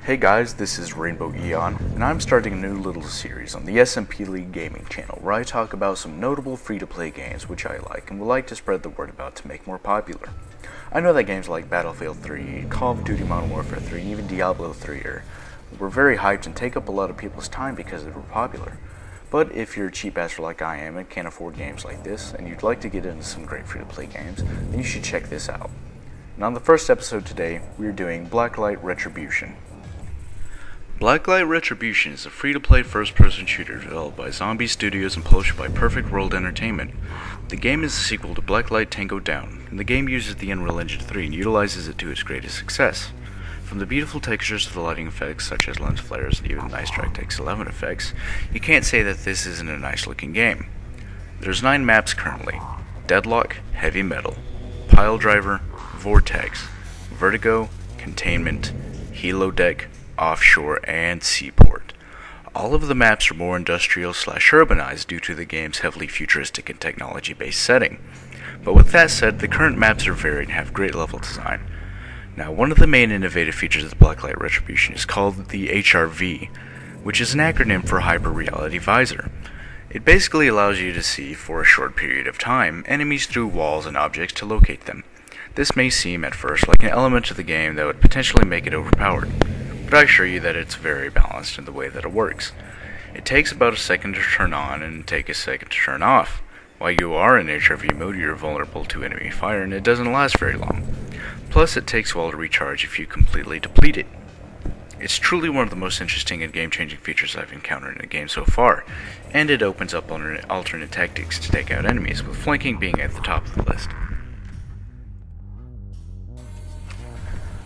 Hey guys, this is Rainbow Eon, and I'm starting a new little series on the SMP League gaming channel where I talk about some notable free-to-play games which I like and would like to spread the word about to make more popular. I know that games like Battlefield 3, Call of Duty Modern Warfare 3, and even Diablo 3 were very hyped and take up a lot of people's time because they were popular. But if you're a cheap bastard like I am and can't afford games like this, and you'd like to get into some great free-to-play games, then you should check this out. And on the first episode today, we're doing Blacklight Retribution. Blacklight Retribution is a free-to-play first-person shooter developed by Zombie Studios and published by Perfect World Entertainment. The game is a sequel to Blacklight Tango Down, and the game uses the Unreal Engine 3 and utilizes it to its greatest success. From the beautiful textures to the lighting effects such as lens flares and even nice DirectX 11 effects, you can't say that this isn't a nice-looking game. There's 9 maps currently: Deadlock, Heavy Metal, Pile Driver, Vortex, Vertigo, Containment, Helo Deck, Offshore, and Seaport. All of the maps are more industrial/urbanized due to the game's heavily futuristic and technology-based setting. But with that said, the current maps are varied and have great level design. Now, one of the main innovative features of the Blacklight Retribution is called the HRV, which is an acronym for Hyper Reality Visor. It basically allows you to see, for a short period of time, enemies through walls and objects to locate them. This may seem at first like an element of the game that would potentially make it overpowered, but I assure you that it's very balanced in the way that it works. It takes about a second to turn on and take a second to turn off. While you are in HRV mode, you're vulnerable to enemy fire and it doesn't last very long. Plus, it takes a while to recharge if you completely deplete it. It's truly one of the most interesting and game-changing features I've encountered in a game so far, and it opens up alternate tactics to take out enemies, with flanking being at the top of the list.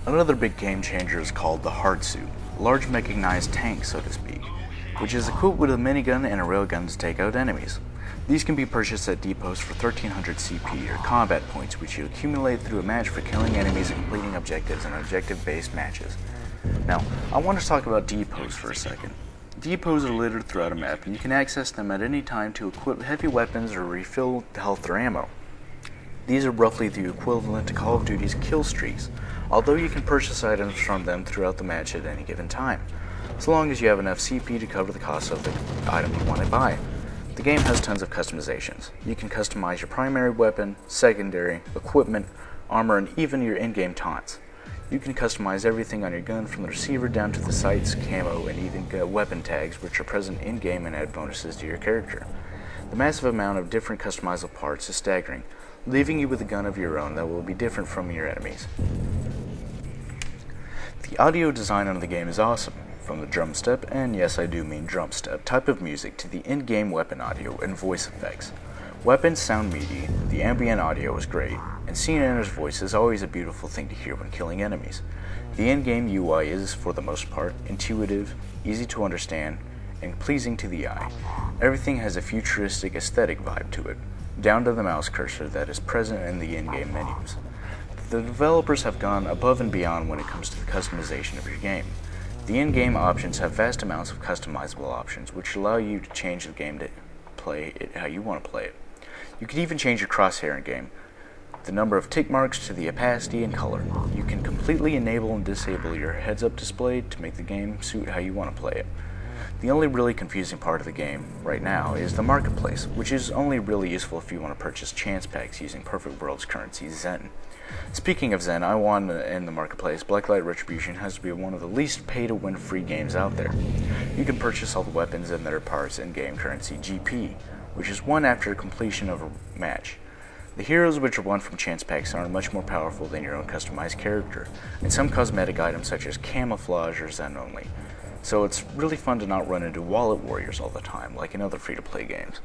Another big game changer is called the Hard Suit, a large mechanized tank, so to speak, which is equipped with a minigun and a railgun to take out enemies. These can be purchased at depots for 1300 CP, or combat points, which you accumulate through a match for killing enemies and completing objectives in objective-based matches. Now, I want to talk about depots for a second. Depots are littered throughout a map, and you can access them at any time to equip heavy weapons or refill health or ammo. These are roughly the equivalent to Call of Duty's kill streaks, although you can purchase items from them throughout the match at any given time, so long as you have enough CP to cover the cost of the item you want to buy. The game has tons of customizations. You can customize your primary weapon, secondary, equipment, armor, and even your in-game taunts. You can customize everything on your gun from the receiver down to the sights, camo, and even weapon tags, which are present in-game and add bonuses to your character. The massive amount of different customizable parts is staggering, leaving you with a gun of your own that will be different from your enemies. The audio design on the game is awesome, from the drum step, and yes I do mean drum step, type of music to the in-game weapon audio and voice effects. Weapons sound meaty, the ambient audio is great, and seeing Anna's voice is always a beautiful thing to hear when killing enemies. The in-game UI is, for the most part, intuitive, easy to understand, and pleasing to the eye. Everything has a futuristic aesthetic vibe to it, down to the mouse cursor that is present in the in-game menus. The developers have gone above and beyond when it comes to the customization of your game. The in-game options have vast amounts of customizable options, which allow you to change the game to play it how you want to play it. You can even change your crosshair in-game, the number of tick marks to the opacity and color. You can completely enable and disable your heads-up display to make the game suit how you want to play it. The only really confusing part of the game right now is the marketplace, which is only really useful if you want to purchase chance packs using Perfect World's currency Zen. Speaking of Zen, I want in the marketplace, Blacklight Retribution has to be one of the least pay-to-win free games out there. You can purchase all the weapons and their parts in-game currency GP, which is won after completion of a match. The heroes which are won from chance packs are much more powerful than your own customized character, and some cosmetic items such as camouflage are Zen only. So it's really fun to not run into wallet warriors all the time, like in other free-to-play games.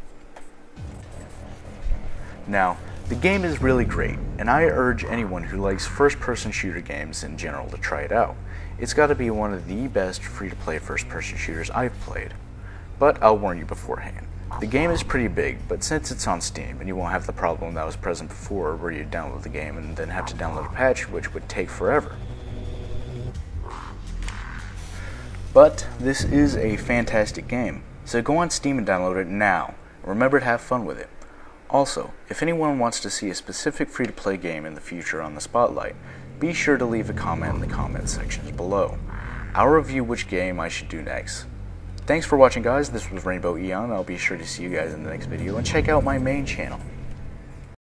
Now, the game is really great, and I urge anyone who likes first-person shooter games in general to try it out. It's got to be one of the best free-to-play first-person shooters I've played. But I'll warn you beforehand. The game is pretty big, but since it's on Steam, and you won't have the problem that was present before where you download the game and then have to download a patch, which would take forever. But this is a fantastic game, so go on Steam and download it now. Remember to have fun with it. Also, if anyone wants to see a specific free-to-play game in the future on the spotlight, be sure to leave a comment in the comment sections below. I'll review which game I should do next. Thanks for watching, guys. This was Rainbow Eon. I'll be sure to see you guys in the next video, and check out my main channel.